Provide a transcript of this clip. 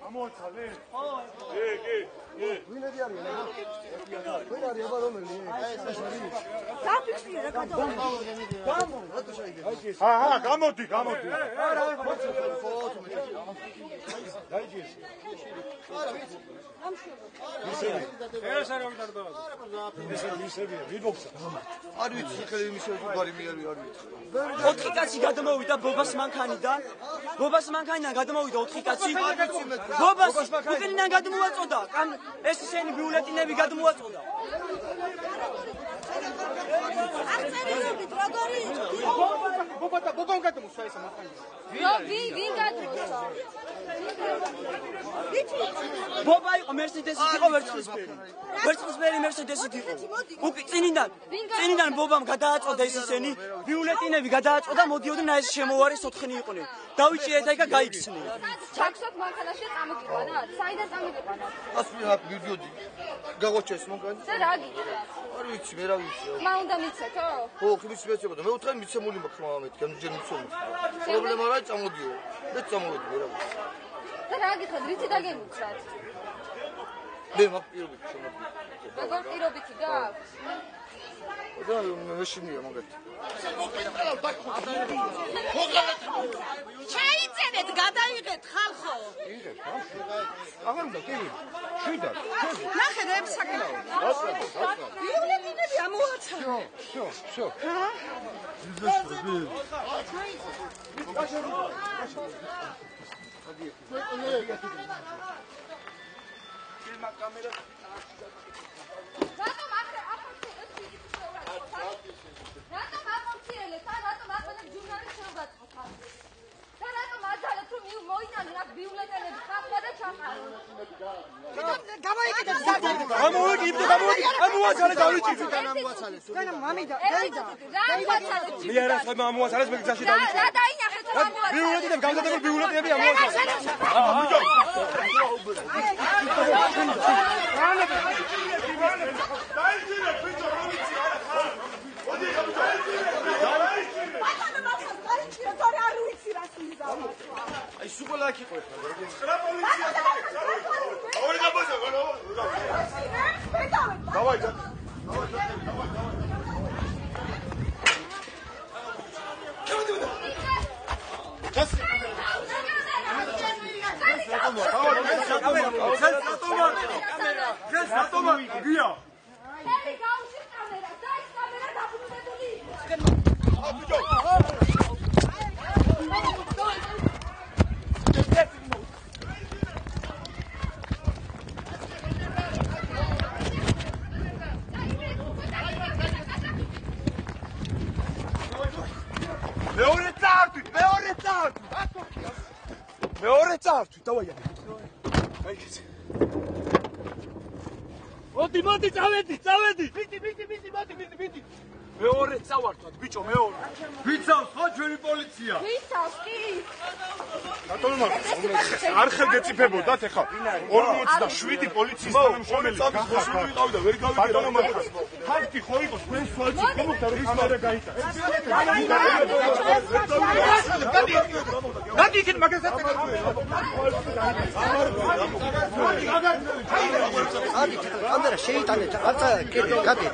ამოაცალე? ხო. ვინები არიან? ვინ არის აბა რომელი? დაფიქსირე რა გადავიდე. გამო, რატო შეიძლება? გამოდი. არა, ფოტო მეტი. დაიჯი. არა, ვიცი. ეს არ ვიტარდა. ისებია, ვიბოქსა. არ ვიცი, ხელი იმისე უგარი მე არ ვიცი. 4 კაცი გადმოვიდა ბობას მანქანიდან. ბობას მანქანიდან გადმოვიდა 4 კაცი. ბობას უკენიდან გადმოაწოდა. ეს ისინი ბიულეტინები გადმოაწოდა. აღწერილობით როგორი ბობამ გადმოსვა ეს მანქანა. ვინ გადმოსვა? ბობა იყო მერსედესით იყო ვერცხლისფერი მერსედესით იყო. უკი წინიდან ბობამ გადააწოდა ეს ისინი ბიულეტინები გადააწოდა მოდიოდნენ ეს შემოვარის 4 იყვნენ. დავიჭირეთ და გაიქცნენ. ჩაქსოთ მანქანაში წამოგიყვანა? საიდან წამოგიყვანა? ასვი აქ ვიდიოდი. გაგოჩეს მოგანი? და რა გიქრა? არ ვიცი, მე რა ვიცი. მა უნდა მიცეთო? ხო, ხმის მეცებოდა. მე უთხარ მიცემული მაქვს მამამეთ, გამჯერ მიცემული. პრობლემა რა წამოდიო. მე წამოვედი, მე რა ვიცი. და რა გიქრა? რითი დაგემუცრათ? მე მაგ პირობით შემოდი. როგორ პირობითი გაქვს? და მეშინია მაგათ. ჩაიწერეთ, გადაიღეთ ხალხო. აღარ უნდა კი. შვიდად. ნახე რა sakena. ბიულეტინები ამოაცხადე. შო. ფილმა კამერა რატომ აფორციელეთ? რატომ აფორციელეთ ჟურნალის შევგაწყოთ? და რატომ აძალეთ რომ მოიტანე რა ბიულეტენები ხახვა და ჩახარო? გამოიკიდეთ საერთოდ. ამოაცალე დავიჭირე. მე არა ამოაცალეს მე გზაში დავიჭირე. რა დაინახეთ რომ ამოაცალეთ? ბიულეტინები გამზადებული ბიულეტინები ამოაცალეს. აი სულ აქ იყო ხა. ორი გაბოცა გონო. დავაი და. მეორე წავთვით, დავაი. გაიქეცე. მოდი, წავედი. ბიჭი. მეორე წავართვათ, ბიჭო, მეორე. ვიცავს ხო ჩვენი პოლიცია? ვიცავს კი? რატომ არ ხელგეწიფებოდათ ეხა 47 პოლიციის თანამშრომელი გავიდა, ვერ გავიგე. ფაქტი ხო იყო თქვენ სვალში გამოგდა რომ კამერა გაიტანა. გადი იქით მაგასაც კამერა შეიტანეთ, გადი.